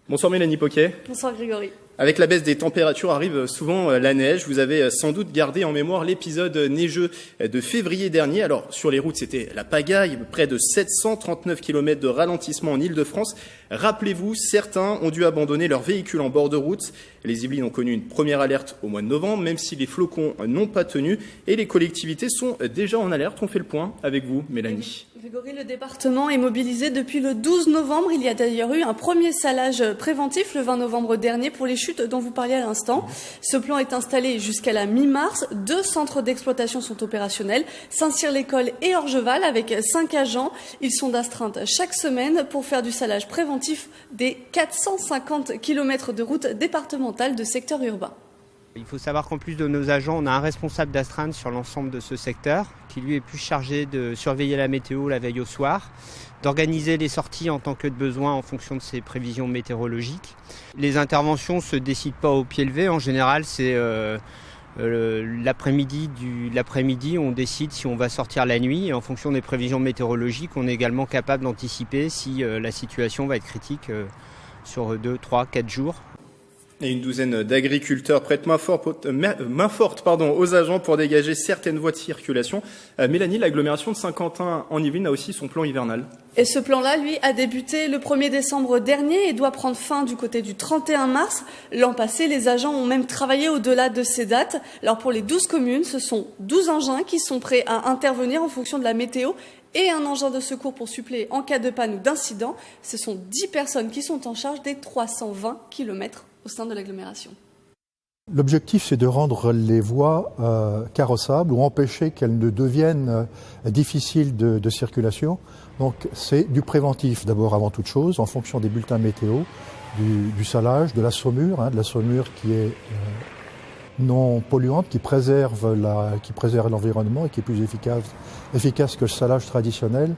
Bonsoir Mélanie Poquet. Bonsoir Grégory. Avec la baisse des températures arrive souvent la neige. Vous avez sans doute gardé en mémoire l'épisode neigeux de février dernier. Alors sur les routes, c'était la pagaille, près de 739 km de ralentissement en Île-de-France. Rappelez-vous, certains ont dû abandonner leurs véhicules en bord de route. Les Yvelines ont connu une première alerte au mois de novembre, même si les flocons n'ont pas tenu. Et les collectivités sont déjà en alerte. On fait le point avec vous, Mélanie. Grégory, le département est mobilisé depuis le 12 novembre. Il y a d'ailleurs eu un premier salage préventif le 20 novembre dernier pour les chutes dont vous parliez à l'instant. Ce plan est installé jusqu'à la mi-mars. 2 centres d'exploitation sont opérationnels, Saint-Cyr-l'École et Orgeval, avec 5 agents. Ils sont d'astreinte chaque semaine pour faire du salage préventif des 450 km de routes départementales de secteur urbain. Il faut savoir qu'en plus de nos agents, on a un responsable d'astreinte sur l'ensemble de ce secteur qui lui est plus chargé de surveiller la météo la veille au soir, d'organiser les sorties en tant que de besoin en fonction de ses prévisions météorologiques. Les interventions ne se décident pas au pied levé. En général, c'est l'après-midi, on décide si on va sortir la nuit. Et en fonction des prévisions météorologiques, on est également capable d'anticiper si la situation va être critique sur 2, 3, 4 jours. Et une douzaine d'agriculteurs prêtent main forte aux agents pour dégager certaines voies de circulation. Mélanie, l'agglomération de Saint-Quentin en Yvelines a aussi son plan hivernal. Et ce plan-là, lui, a débuté le 1er décembre dernier et doit prendre fin du côté du 31 mars. L'an passé, les agents ont même travaillé au-delà de ces dates. Alors pour les 12 communes, ce sont 12 engins qui sont prêts à intervenir en fonction de la météo et un engin de secours pour suppléer en cas de panne ou d'incident. Ce sont 10 personnes qui sont en charge des 320 km au sein de l'agglomération. L'objectif, c'est de rendre les voies carrossables ou empêcher qu'elles ne deviennent difficiles de circulation. Donc c'est du préventif d'abord avant toute chose, en fonction des bulletins météo, du salage, de la saumure qui est non polluante, qui préserve l'environnement et qui est plus efficace que le salage traditionnel.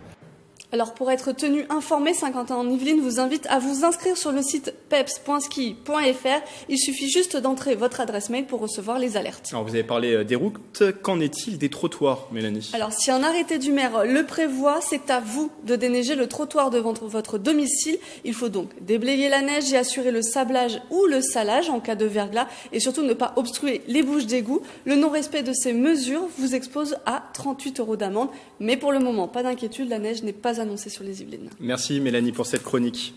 Alors pour être tenu informé, Saint-Quentin en Yvelines vous invite à vous inscrire sur le site peps.ski.fr. Il suffit juste d'entrer votre adresse mail pour recevoir les alertes. Alors vous avez parlé des routes, qu'en est-il des trottoirs, Mélanie ? Alors si un arrêté du maire le prévoit, c'est à vous de déneiger le trottoir devant votre domicile. Il faut donc déblayer la neige et assurer le sablage ou le salage en cas de verglas et surtout ne pas obstruer les bouches d'égout. Le non-respect de ces mesures vous expose à 38 € d'amende. Mais pour le moment, pas d'inquiétude, la neige n'est pas annoncée sur les Yvelines. Merci Mélanie pour cette chronique.